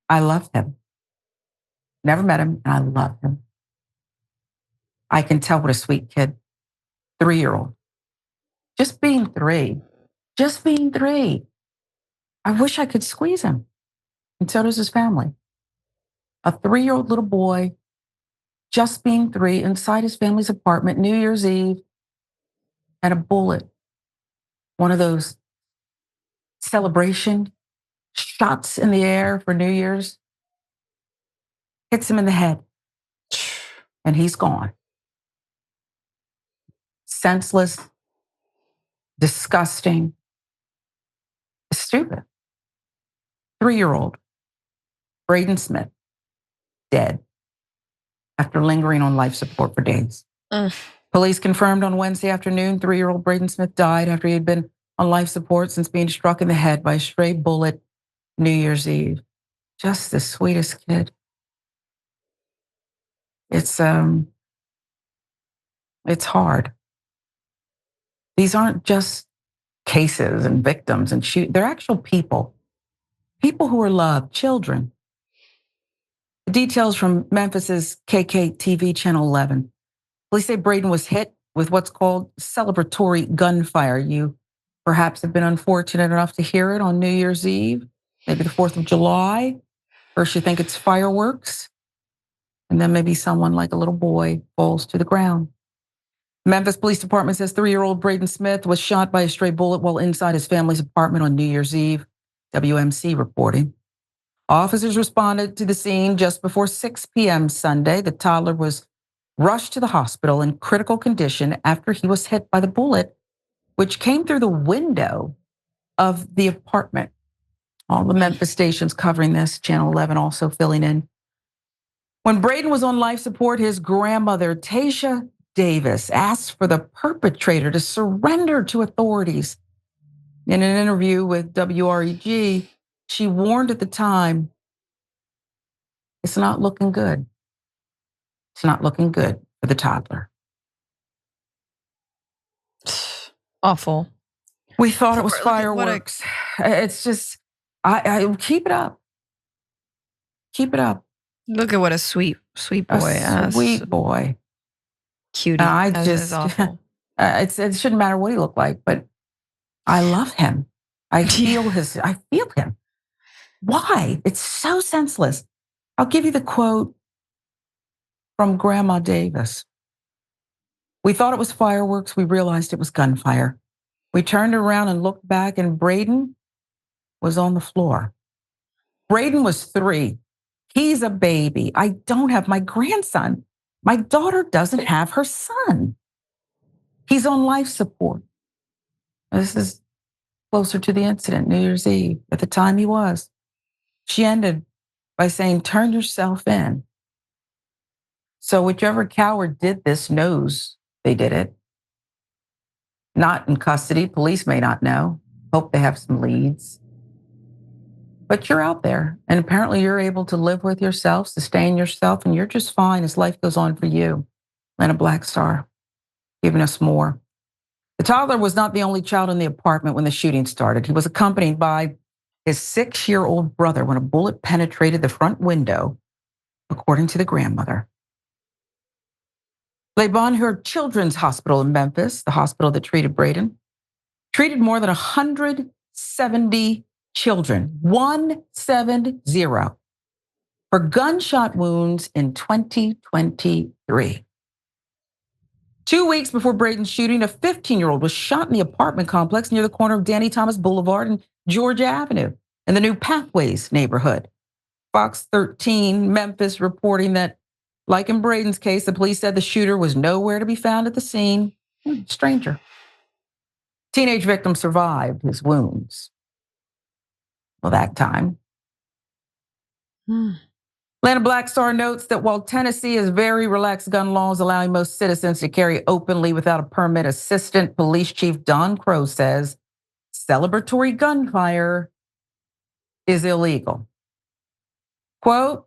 I love him. Never met him, and I love him. I can tell what a sweet kid. 3-year-old. Just being 3. Just being 3. I wish I could squeeze him. And so does his family. A 3-year-old little boy, just being 3, inside his family's apartment, New Year's Eve, and a bullet. One of those celebration shots in the air for New Year's hits him in the head. And he's gone. Senseless, disgusting, stupid. 3-year-old Brayden Smith, dead after lingering on life support for days. Police confirmed on Wednesday afternoon 3-year-old Brayden Smith died after he had been on life support since being struck in the head by a stray bullet New Year's Eve. Just the sweetest kid. It's hard. These aren't just cases and victims and they're actual people. People who are loved, children. The details from Memphis's KKTV Channel 11. Police say Brayden was hit with what's called celebratory gunfire. You perhaps have been unfortunate enough to hear it on New Year's Eve, maybe the 4th of July. First you think it's fireworks, and then maybe someone like a little boy falls to the ground. Memphis Police Department says 3-year-old Brayden Smith was shot by a stray bullet while inside his family's apartment on New Year's Eve. WMC reporting. Officers responded to the scene just before 6 p.m. Sunday. The toddler was rushed to the hospital in critical condition after he was hit by the bullet, which came through the window of the apartment. All the Memphis stations covering this, Channel 11 also filling in. When Brayden was on life support, his grandmother, Taysha Davis, asked for the perpetrator to surrender to authorities. In an interview with WREG, she warned at the time, it's not looking good. It's not looking good for the toddler. Awful. We thought it was fireworks. It's just, I keep it up. Keep it up. Look at what a sweet boy. A sweet boy. Cutie. Is awful. It shouldn't matter what he looked like, but I love him. I feel him. Why? It's so senseless. I'll give you the quote from Grandma Davis. We thought it was fireworks. We realized it was gunfire. We turned around and looked back, and Brayden was on the floor. Brayden was 3. He's a baby. I don't have my grandson. My daughter doesn't have her son. He's on life support. This is closer to the incident, New Year's Eve. At the time he was. She ended by saying, turn yourself in. So whichever coward did this knows they did it. Not in custody. Police may not know. Hope they have some leads. But you're out there, and apparently you're able to live with yourself, sustain yourself, and you're just fine as life goes on for you. Lana Black Star, giving us more. The toddler was not the only child in the apartment when the shooting started. He was accompanied by his 6-year-old brother when a bullet penetrated the front window, according to the grandmother. Le Bonheur Children's Hospital in Memphis, the hospital that treated Brayden, treated more than 170 children, 170, for gunshot wounds in 2023. 2 weeks before Brayden's shooting, a 15-year-old was shot in the apartment complex near the corner of Danny Thomas Boulevard and Georgia Avenue in the New Pathways neighborhood. Fox 13 Memphis reporting that, like in Brayden's case, the police said the shooter was nowhere to be found at the scene. Stranger. Teenage victim survived his wounds. Well, that time. Lana Black Star notes that while Tennessee has very relaxed gun laws allowing most citizens to carry openly without a permit, Assistant Police Chief Don Crow says celebratory gunfire is illegal. Quote,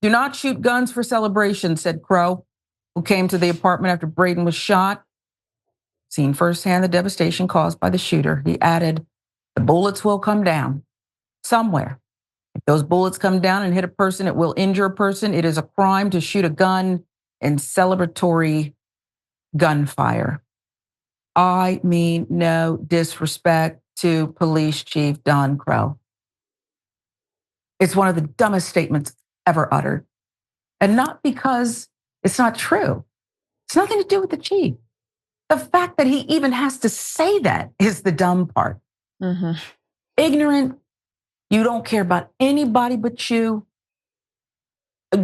do not shoot guns for celebration, said Crow, who came to the apartment after Brayden was shot. Seen firsthand the devastation caused by the shooter. He added, the bullets will come down somewhere. Those bullets come down and hit a person, it will injure a person. It is a crime to shoot a gun in celebratory gunfire. I mean, no disrespect to Police Chief Don Crow. It's one of the dumbest statements ever uttered. And not because it's not true. It's nothing to do with the chief. The fact that he even has to say that is the dumb part. Ignorant. You don't care about anybody but you.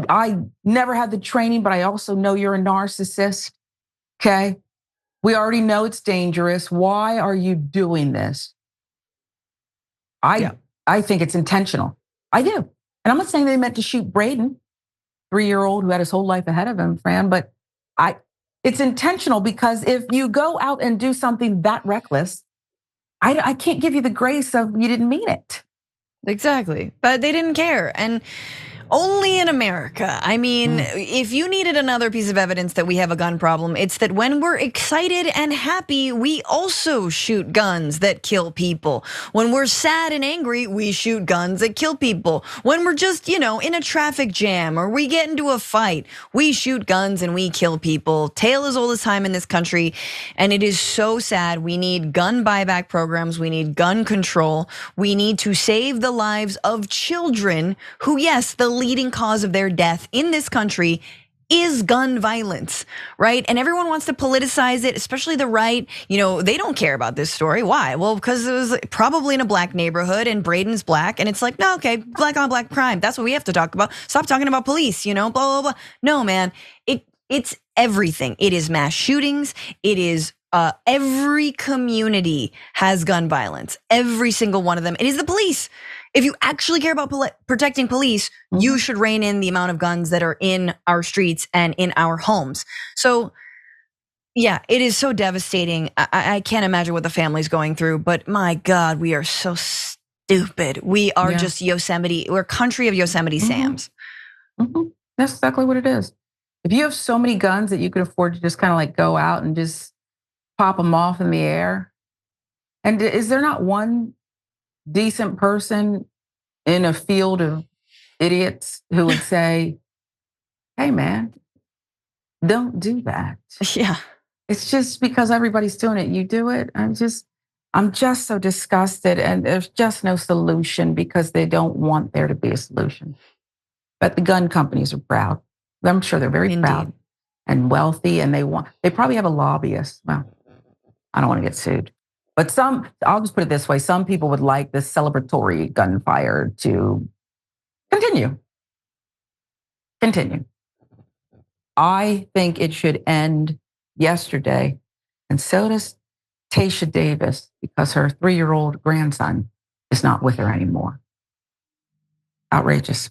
I never had the training, but I also know you're a narcissist. Okay. We already know it's dangerous. Why are you doing this? I think it's intentional. I do. And I'm not saying they meant to shoot Brayden, 3-year-old who had his whole life ahead of him, Fran, but it's intentional because if you go out and do something that reckless, I can't give you the grace of you didn't mean it. Exactly, but they didn't care. And only in America. I mean, if you needed another piece of evidence that we have a gun problem, it's that when we're excited and happy, we also shoot guns that kill people. When we're sad and angry, we shoot guns that kill people. When we're just, in a traffic jam or we get into a fight, we shoot guns and we kill people. Tale as old as time in this country, and it is so sad. We need gun buyback programs. We need gun control. We need to save the lives of children who, yes, the leading cause of their death in this country is gun violence, right? And everyone wants to politicize it, especially the right. They don't care about this story. Why? Well, because it was probably in a black neighborhood and Brayden's black, and it's like, no, okay, black on black crime. That's what we have to talk about. Stop talking about police, blah, blah, blah. No, man, it's everything. It is mass shootings. It is every community has gun violence. Every single one of them. It is the police. If you actually care about protecting police, you should rein in the amount of guns that are in our streets and in our homes. So, yeah, it is so devastating. I can't imagine what the family's going through, but my God, we are so stupid. We are just Yosemite. We're a country of Yosemite Sams. That's exactly what it is. If you have so many guns that you could afford to just kind of like go out and just pop them off in the air, and is there not one decent person in a field of idiots who would say, hey man, don't do that? Yeah. It's just because everybody's doing it, you do it. I'm just so disgusted, and there's just no solution because they don't want there to be a solution. But the gun companies are proud. I'm sure they're very proud and wealthy, and they probably have a lobbyist. Well, I don't want to get sued. But I'll just put it this way, some people would like this celebratory gunfire to continue. I think it should end yesterday, and so does Taysha Davis, because her 3-year-old grandson is not with her anymore. Outrageous.